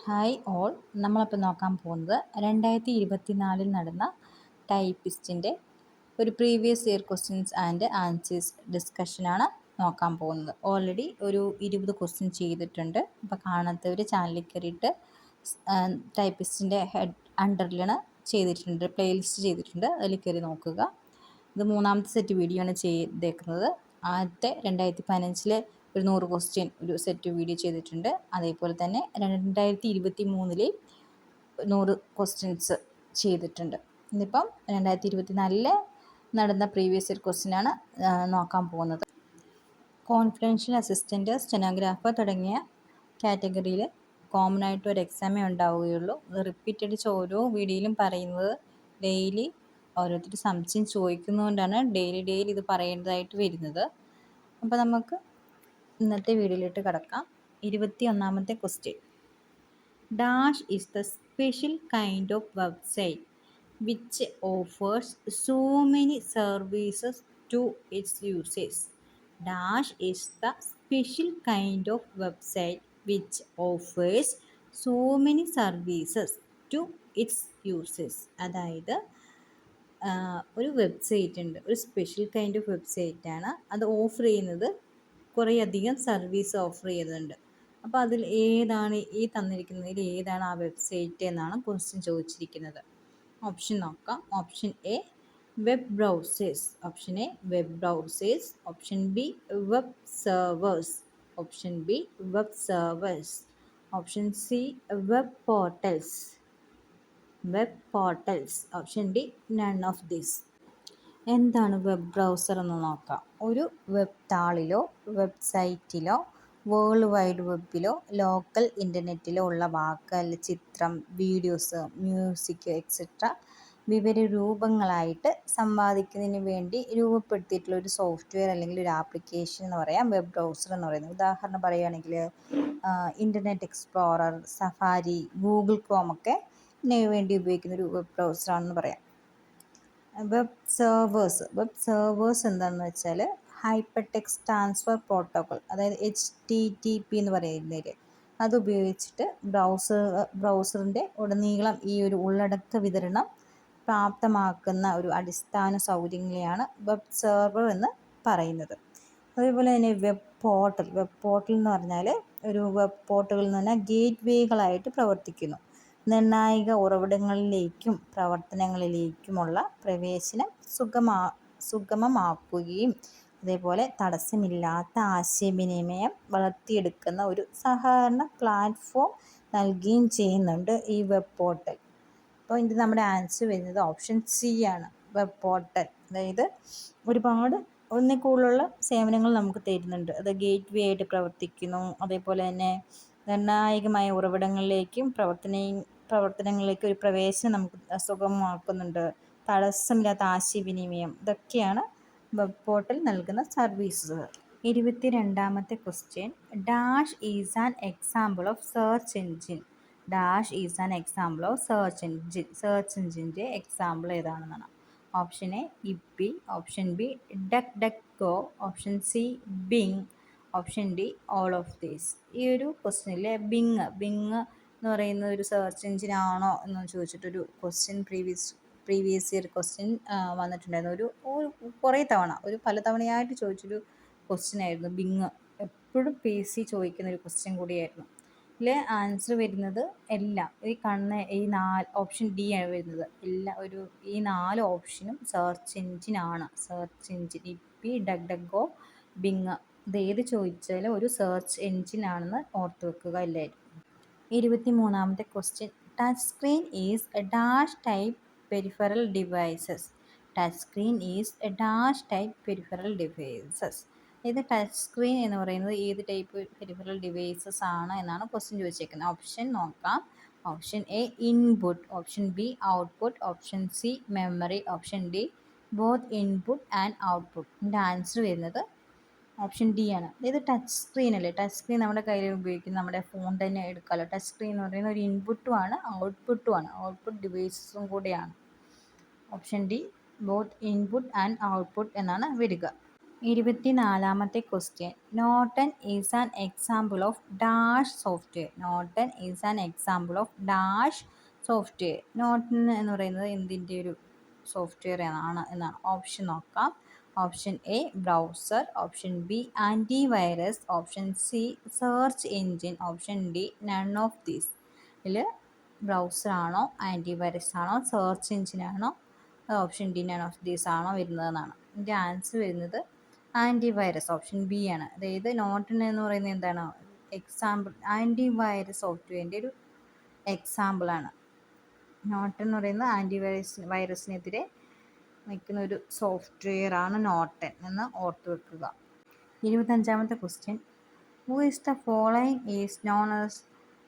Hi all, നമ്മളപ്പോൾ നോക്കാൻ പോകുന്നത് 2024 നടന്ന ടൈപ്പിസ്റ്റിൻ്റെ ഒരു previous year questions and answers ഡിസ്കഷനാണ് നോക്കാൻ പോകുന്നത്. ഓൾറെഡി ഒരു 20 ക്വസ്റ്റ്യൻ ചെയ്തിട്ടുണ്ട്. അപ്പോൾ കാണാത്തവർ ചാനലിൽ കയറിയിട്ട് ടൈപ്പിസ്റ്റിൻ്റെ ഹെഡ് അണ്ടറിലാണ് ചെയ്തിട്ടുണ്ട്, പ്ലേലിസ്റ്റ് ചെയ്തിട്ടുണ്ട്, അതിൽ കയറി നോക്കുക. ഇത് മൂന്നാമത്തെ സെറ്റ് വീഡിയോ ആണ് ചെയ്തേക്കുന്നത്. ആദ്യത്തെ 2015 ഒരു 100 ക്വസ്റ്റ്യൻ ഒരു സെറ്റ് വീഡിയോ ചെയ്തിട്ടുണ്ട്. അതേപോലെ തന്നെ 2023 100 ക്വസ്റ്റ്യൻസ് ചെയ്തിട്ടുണ്ട്. ഇന്നിപ്പം 2024 നടന്ന പ്രീവിയസ് ഇയർ ക്വസ്റ്റ്യനാണ് നോക്കാൻ പോകുന്നത്. കോൺഫിഡൻഷ്യൽ അസിസ്റ്റൻറ്റ്, സ്റ്റെനോഗ്രാഫർ തുടങ്ങിയ കാറ്റഗറിയിൽ കോമൺ ആയിട്ട് ഒരു എക്സാമേ ഉണ്ടാവുകയുള്ളൂ. ഇത് റിപ്പീറ്റ് അടിച്ച് ഓരോ വീഡിയോയിലും പറയുന്നത് ഡെയിലി ഓരോരുത്തർ സംശയം ചോദിക്കുന്നതുകൊണ്ടാണ് ഡെയിലി ഇത് പറയേണ്ടതായിട്ട് വരുന്നത്. അപ്പോൾ നമുക്ക് ഇന്നത്തെ വീഡിയോയിലോട്ട് കടക്കാം. 21ാമത്തെ question. Dash is the special kind of website which offers so many services to its users. Dash is the special kind of website which offers so many services to its users. അതായത് ഒരു website ഉണ്ട്, ഒരു special kind of വെബ്സൈറ്റാണ്. അത് offer ചെയ്യുന്നത് കുറേയധികം service offer ചെയ്യുന്നുണ്ട്. അപ്പോൾ അതിൽ ഏതാണ് ഈ തന്നിരിക്കുന്നതിൽ ഏതാണ് ആ വെബ്സൈറ്റ് എന്നാണ് ക്വസ്റ്റ്യൻ ചോദിച്ചിരിക്കുന്നത്. ഓപ്ഷൻ നോക്കാം. Option A web browsers, option A web browsers, option B web servers, option B web servers, option C web portals, option D none of this. എന്താണ് വെബ് ബ്രൗസർ എന്ന് നോക്കാം. ഒരു വെബ് താളിലോ വെബ്സൈറ്റിലോ വേൾഡ് വൈഡ് വെബിലോ ലോക്കൽ ഇൻ്റർനെറ്റിലോ ഉള്ള വാക്ക്, ചിത്രം, videos, music etcetera വിവരരൂപങ്ങളായിട്ട് സമ്പാദിക്കുന്നതിന് വേണ്ടി രൂപപ്പെടുത്തിയിട്ടുള്ള ഒരു software അല്ലെങ്കിൽ ഒരു ആപ്ലിക്കേഷൻ എന്ന് പറയാം വെബ് ബ്രൗസർ എന്ന് പറയുന്നത്. ഉദാഹരണം പറയുകയാണെങ്കിൽ internet explorer, safari, Google Chrome ഒക്കെ ഇതിനു വേണ്ടി ഉപയോഗിക്കുന്ന ഒരു വെബ് ബ്രൗസറാണെന്ന് പറയാം. വെബ് സെർവേഴ്സ് എന്താണെന്ന് വെച്ചാൽ ഹൈപ്പർ ടെക്സ്റ്റ് ട്രാൻസ്ഫർ പ്രോട്ടോകോൾ, അതായത് HTTP എന്ന് പറയുന്നതിൽ അത് ഉപയോഗിച്ചിട്ട് ബ്രൗസറിൻ്റെ ഉടനീളം ഈ ഒരു ഉള്ളടക്ക വിതരണം പ്രാപ്തമാക്കുന്ന ഒരു അടിസ്ഥാന സൗകര്യങ്ങളെയാണ് വെബ് സെർവർ എന്ന് പറയുന്നത്. അതേപോലെ തന്നെ വെബ് പോർട്ടൽ എന്ന് പറഞ്ഞാൽ ഒരു വെബ് പോർട്ടലുകൾ എന്ന് പറഞ്ഞാൽ ഗേറ്റ് വേകളായിട്ട് പ്രവർത്തിക്കുന്നു. നിർണായക ഉറവിടങ്ങളിലേക്കും പ്രവർത്തനങ്ങളിലേക്കുമുള്ള പ്രവേശനം സുഗമമാക്കുകയും അതേപോലെ തടസ്സമില്ലാത്ത ആശയവിനിമയം വളർത്തിയെടുക്കുന്ന ഒരു സഹകരണ പ്ലാറ്റ്ഫോം നൽകുകയും ചെയ്യുന്നുണ്ട് ഈ വെബ് പോർട്ടൽ. അപ്പോൾ ഇത് നമ്മുടെ ആൻസർ വരുന്നത് ഓപ്ഷൻ സി ആണ്, വെബ് പോർട്ടൽ. അതായത് ഒരുപാട് ഒന്നിൽ കൂടുതലുള്ള സേവനങ്ങൾ നമുക്ക് തരുന്നുണ്ട്. അത് ഗേറ്റ് വേ ആയിട്ട് പ്രവർത്തിക്കുന്നു. അതേപോലെ തന്നെ നിർണായകമായ ഉറവിടങ്ങളിലേക്കും പ്രവർത്തനങ്ങളിലേക്കും ഒരു പ്രവേശനം നമുക്ക് സുഗമമാക്കുന്നുണ്ട്. തടസ്സമില്ലാത്ത ആശയവിനിമയം, ഇതൊക്കെയാണ് വെബ് പോർട്ടൽ നൽകുന്ന സർവീസുകൾ. 22ാമത്തെ question. Dash is an example of search engine. Dash is an example of search engine. Search എൻജിൻ്റെ എക്സാമ്പിൾ ഏതാണെന്നാണ്. Option A Yippy, option B DuckDuckGo, option C Bing, option D all of these. ഈ ഒരു ക്വസ്റ്റ്യനിലെ Bing എന്ന് പറയുന്ന ഒരു search engine ആണോ എന്ന് ചോദിച്ചിട്ടൊരു question previous year question വന്നിട്ടുണ്ടായിരുന്നു. ഒരു കുറേ തവണ, ഒരു പലതവണയായിട്ട് ചോദിച്ചൊരു ക്വസ്റ്റ്യൻ ആയിരുന്നു ബിങ്. എപ്പോഴും PSC ചോദിക്കുന്ന ഒരു ക്വസ്റ്റ്യൻ കൂടിയായിരുന്നു. ഇതിൽ ആൻസർ വരുന്നത് എല്ലാം ഈ 4 ഓപ്ഷൻ ഡി ആണ് വരുന്നത്. ഈ 4 ഓപ്ഷനും സെർച്ച് എൻജിനാണ്. Search engine Yippy, DuckDuckGo, Bing, ഇത് ഏത് ചോദിച്ചാലും ഒരു സെർച്ച് എൻജിൻ ആണെന്ന് ഓർത്ത് വെക്കുക എല്ലാവരും. 23ാമത്തെ question. Touch screen is a dash type peripheral devices. Touch screen is a dash type peripheral devices. ഇത് ടച്ച് സ്ക്രീൻ എന്ന് പറയുന്നത് ഏത് ടൈപ്പ് പെരിഫറൽ ഡിവൈസസ് ആണ് എന്നാണ് ക്വസ്റ്റ്യൻ ചോദിച്ചേക്കുന്നത്. ഓപ്ഷൻ നോക്കാം. Option A input, option B output, option C memory, option D both input and output. ഇതിൻ്റെ answer വരുന്നത് ഓപ്ഷൻ ഡി ആണ്. ഇത് ടച്ച് സ്ക്രീൻ അല്ലേ. ടച്ച് സ്ക്രീൻ നമ്മുടെ കയ്യിൽ ഉപയോഗിക്കുന്ന നമ്മുടെ ഫോൺ തന്നെ എടുക്കാമല്ലോ. ടച്ച് സ്ക്രീൻ എന്ന് പറയുന്ന ഒരു ഇൻപുട്ടും ആണ് ഔട്ട്പുട്ടും ആണ്, ഔട്ട്പുട്ട് ഡിവൈസസും കൂടെയാണ്. Option D both input and output എന്നാണ് വരിക. 24ാമത്തെ question. Norton is an example of dash software. Norton is an example of dash software. Norton എന്ന് പറയുന്നത് എന്തിൻ്റെ ഒരു സോഫ്റ്റ്വെയർ ആണ് എന്നാണ്. ഓപ്ഷൻ നോക്കാം. Option A browser, option B antivirus, option C search engine, option D none of these. ഇതിൽ browser ആണോ, antivirus ആണോ, സെർച്ച് എൻജിൻ ആണോ, option D none of these ആണോ വരുന്നതെന്നാണ്. ഇതിൻ്റെ ആൻസർ വരുന്നത് ആൻറ്റിവൈറസ്, ഓപ്ഷൻ ബി ആണ്. അതായത് നോർട്ടൺ എന്ന് പറയുന്നത് എന്താണ്, എക്സാമ്പിൾ ആൻറ്റിവൈറസ് സോഫ്റ്റ്വെയറിൻ്റെ ഒരു എക്സാമ്പിളാണ്. നോർട്ടൺ എന്ന് പറയുന്നത് വൈറസിനെതിരെ നിൽക്കുന്ന ഒരു സോഫ്റ്റ്വെയർ ആണ് നോർട്ടൺ എന്ന് ഓർത്ത് വെക്കുക. 25ാമത്തെ question. Who is the following is known as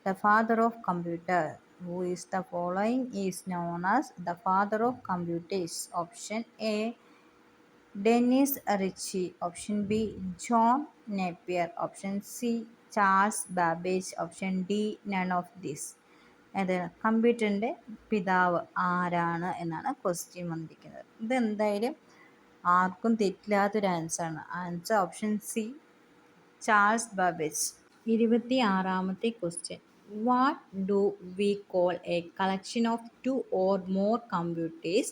the father of computer. Who is the following is known as the father of computers. Option A Dennis Ritchie, option B John Napier, option C Charles Babbage, option D none of these. അത് കമ്പ്യൂട്ടറിൻ്റെ പിതാവ് ആരാണ് എന്നാണ് question വന്നിരിക്കുന്നത്. ഇതെന്തായാലും ആർക്കും തെറ്റില്ലാത്തൊരു ആൻസറാണ്. Answer option C Charles Babbage. 26ാമത്തെ question. What do we call a collection of 2 or more computers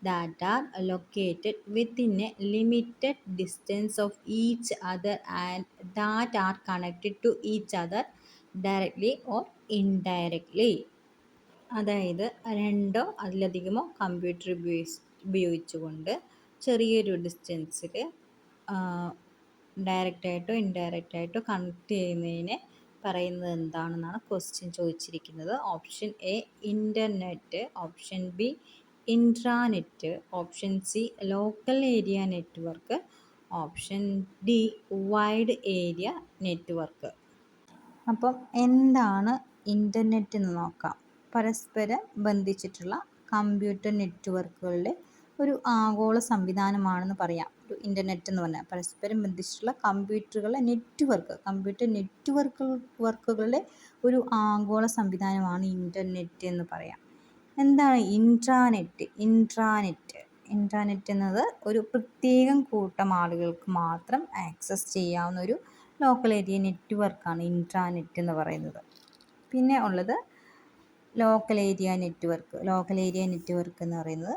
that are located within a limited distance of each other and that are connected to each other directly or indirectly. അതായത് രണ്ടോ അതിലധികമോ computer ഉപയോഗിച്ചുകൊണ്ട് ചെറിയൊരു ഡിസ്റ്റൻസിൽ ഡയറക്റ്റായിട്ടോ ഇൻഡയറക്റ്റായിട്ടോ connect ചെയ്യുന്നതിനെ പറയുന്നത് എന്താണെന്നാണ് question ചോദിച്ചിരിക്കുന്നത്. Option A internet, option B intranet, option C local area network, option D wide area network. അപ്പം എന്താണ് ഇൻ്റർനെറ്റ് എന്ന് നോക്കാം. പരസ്പരം ബന്ധിച്ചിട്ടുള്ള കമ്പ്യൂട്ടർ നെറ്റ്വർക്കുകളുടെ ഒരു ആഗോള സംവിധാനമാണെന്ന് പറയാം. ഒരു ഇൻ്റർനെറ്റ് എന്ന് പറഞ്ഞാൽ പരസ്പരം ബന്ധിച്ചിട്ടുള്ള കമ്പ്യൂട്ടർ നെറ്റ്വർക്കുകളുടെ ഒരു ആഗോള സംവിധാനമാണ് ഇൻ്റർനെറ്റ് എന്ന് പറയാം. എന്താണ് ഇൻട്രാനെറ്റ്? ഇൻട്രാനെറ്റ് എന്നത് ഒരു പ്രത്യേകം കൂട്ടം ആളുകൾക്ക് മാത്രം ആക്സസ് ചെയ്യാവുന്ന ഒരു ലോക്കൽ ഏരിയ നെറ്റ്വർക്കാണ് ഇൻട്രാനെറ്റ് എന്ന് പറയുന്നത്. പിന്നെ ഉള്ളത് ലോക്കൽ ഏരിയ നെറ്റ്വർക്ക് എന്ന് പറയുന്നത്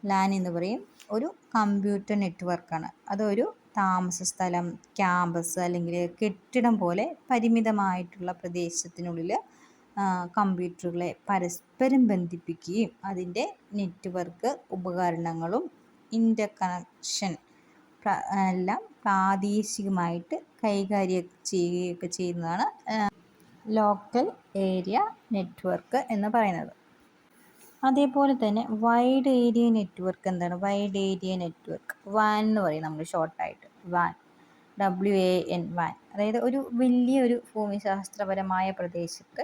ലാൻ എന്ന് പറയും. ഒരു കമ്പ്യൂട്ടർ നെറ്റ്വർക്കാണ്. അതൊരു താമസ സ്ഥലം, ക്യാമ്പസ് അല്ലെങ്കിൽ കെട്ടിടം പോലെ പരിമിതമായിട്ടുള്ള പ്രദേശത്തിനുള്ളിൽ കമ്പ്യൂട്ടറുകളെ പരസ്പരം ബന്ധിപ്പിക്കുകയും അതിൻ്റെ നെറ്റ്വർക്ക് ഉപകരണങ്ങളും ഇൻ്റർകണക്ഷൻ എല്ലാം പ്രാദേശികമായിട്ട് കൈകാര്യം ചെയ്യുകയൊക്കെ ചെയ്യുന്നതാണ് ലോക്കൽ ഏരിയ നെറ്റ്വർക്ക് എന്ന് പറയുന്നത്. അതേപോലെ തന്നെ വൈഡ് ഏരിയ നെറ്റ്വർക്ക് എന്താണ്? വൈഡ് ഏരിയ നെറ്റ്വർക്ക് വാൻ എന്ന് പറയും നമ്മൾ ഷോർട്ടായിട്ട്. വാൻ, WAN, വാൻ. അതായത് ഒരു വലിയൊരു ഭൂമിശാസ്ത്രപരമായ പ്രദേശത്ത്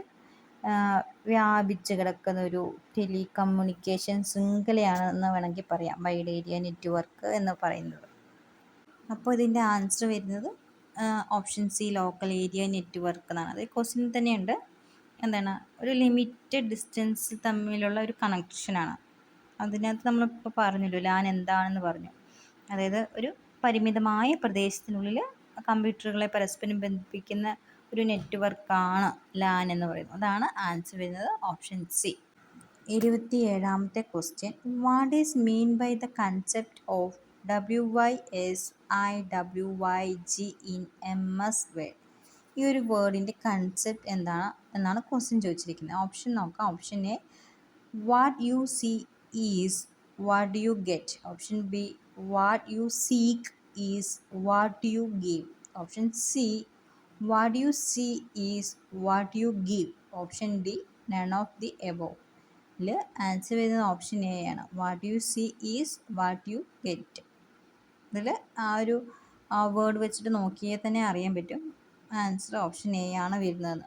വ്യാപിച്ച് കിടക്കുന്ന ഒരു ടെലികമ്മ്യൂണിക്കേഷൻ ശൃംഖലയാണെന്ന് വേണമെങ്കിൽ പറയാം വൈഡ് ഏരിയ നെറ്റ്വർക്ക് എന്ന് പറയുന്നത്. അപ്പോൾ ഇതിൻ്റെ ആൻസർ വരുന്നത് option C local area network എന്നാണ്. അത് ക്വസ്റ്റ്യൻ തന്നെയുണ്ട്. എന്താണ്? ഒരു ലിമിറ്റഡ് ഡിസ്റ്റൻസ് തമ്മിലുള്ള ഒരു കണക്ഷനാണ്. അതിനകത്ത് നമ്മളിപ്പോൾ പറഞ്ഞല്ലോ ലാൻ എന്താണെന്ന് പറഞ്ഞു. അതായത് ഒരു പരിമിതമായ പ്രദേശത്തിനുള്ളിൽ കമ്പ്യൂട്ടറുകളെ പരസ്പരം ബന്ധിപ്പിക്കുന്ന ഒരു നെറ്റ്വർക്കാണ് ലാൻ എന്ന് പറയുന്നത്. അതാണ് ആൻസർ വരുന്നത് ഓപ്ഷൻ സി. 27ാമത്തെ question. What is mean by the concept of WYSIWYG in MS word? ഈ ഒരു വേർഡിൻ്റെ കൺസെപ്റ്റ് എന്നാണ് ക്വസ്റ്റ്യൻ ചോദിച്ചിരിക്കുന്നത്. ഓപ്ഷൻ നോക്കാം. Option A what you see is what you get, option B what you seek is what you give, option C what you see is what you give, option D none of the above. ഇതിൽ answer വരുന്നത് option A ആണ്. What you see is what you get. ഇതിൽ ആ ഒരു word വെച്ചിട്ട് നോക്കിയാൽ തന്നെ അറിയാൻ പറ്റും ആൻസർ ഓപ്ഷൻ എ ആണ് വരുന്നത്.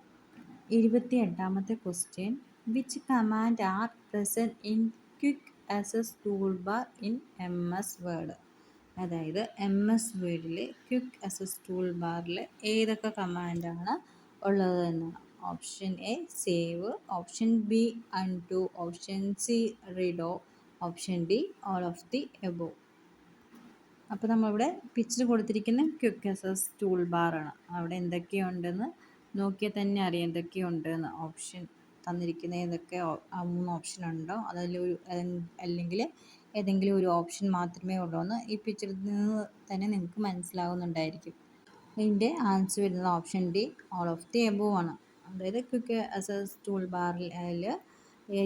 28ാമത്തെ question. Which command are present in quick access tool bar in MS word? അതായത് MS വേർഡിൽ ക്വിക്ക് ആക്സസ് ടൂൾ ബാറിൽ ഏതൊക്കെ കമാൻഡാണ് ഉള്ളത് എന്നാണ്. Option A save, option B undo, option C redo, option D all of the above. അപ്പോൾ നമ്മളിവിടെ picture കൊടുത്തിരിക്കുന്ന ക്വിക്ക് അസസ് ടൂൾ ബാറാണ്. അവിടെ എന്തൊക്കെയുണ്ടെന്ന് നോക്കിയാൽ തന്നെ അറിയാം എന്തൊക്കെയുണ്ടെന്ന്. ഓപ്ഷൻ തന്നിരിക്കുന്ന ഏതൊക്കെ 3 ഓപ്ഷൻ ഉണ്ടോ, അതിൽ അല്ലെങ്കിൽ ഏതെങ്കിലും ഒരു ഓപ്ഷൻ മാത്രമേ ഉള്ളൂ എന്ന് ഈ പിക്ചറിൽ നിന്ന് തന്നെ നിങ്ങൾക്ക് മനസ്സിലാവുന്നുണ്ടായിരിക്കും. ഇതിൻ്റെ ആൻസർ വരുന്നത് option D, all of the above ആണ്. അതായത് ക്വിക്ക് അസസ് ടൂൾ ബാറിൽ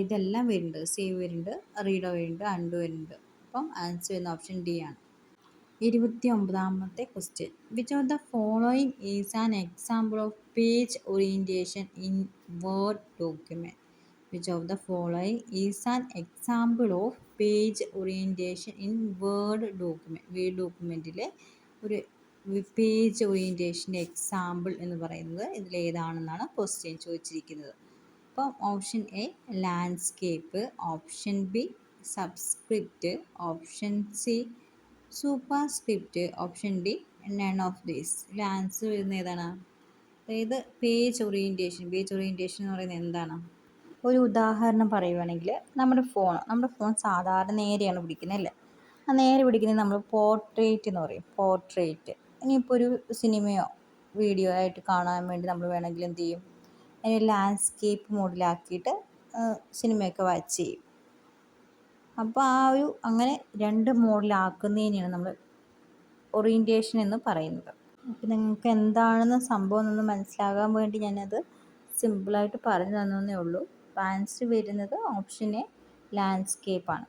ഇതെല്ലാം വരുന്നുണ്ട്. സേവ് വരുന്നുണ്ട്, റീഡോ വരുന്നുണ്ട്, അൺഡു വരുന്നുണ്ട്. അപ്പം ആൻസർ വരുന്ന ഓപ്ഷൻ ഡി ആണ്. 29ാമത്തെ question. Which of the following is an example of page orientation in word document? Which of the following is an example of page orientation in word document? Word ഡോക്യുമെൻറ്റിലെ ഒരു page ഓറിയൻറ്റേഷൻ്റെ example എന്ന് പറയുന്നത് ഇതിലേതാണെന്നാണ് question ചോദിച്ചിരിക്കുന്നത്. അപ്പം option A landscape, option B subscript, option C superscript, option D none of these. ഇതിൽ answer വരുന്നത് ഏതാണ്? അതായത് പേജ് ഓറിയൻറ്റേഷൻ എന്ന് പറയുന്നത് എന്താണ്? ഒരു ഉദാഹരണം പറയുവാണെങ്കിൽ നമ്മുടെ ഫോൺ സാധാരണ നേരെയാണ് പിടിക്കുന്നത് അല്ലേ? ആ നേരെ പിടിക്കുന്നത് നമ്മൾ പോർട്രേറ്റ് എന്ന് പറയും. പോർട്രേറ്റ് ഇനിയിപ്പോൾ ഒരു സിനിമയോ വീഡിയോ ആയിട്ട് കാണാൻ വേണ്ടി നമ്മൾ വേണമെങ്കിൽ എന്ത് ചെയ്യും? അതിനെ ലാൻഡ്സ്കേപ്പ് മോഡിലാക്കിയിട്ട് സിനിമയൊക്കെ വാച്ച് ചെയ്യും. അപ്പോൾ അങ്ങനെ 2 മോഡിലാക്കുന്നതിനെയാണ് നമ്മൾ ഓറിയൻറ്റേഷൻ എന്ന് പറയുന്നത്. അപ്പോൾ നിങ്ങൾക്ക് എന്താണെന്ന് സംഭവം എന്നൊന്ന് മനസ്സിലാകാൻ വേണ്ടി ഞാനത് സിമ്പിളായിട്ട് പറഞ്ഞു തന്നേ ഉള്ളൂ. അപ്പോൾ ആൻസർ വരുന്നത് ഓപ്ഷൻ എ ലാൻഡ്സ്കേപ്പാണ്.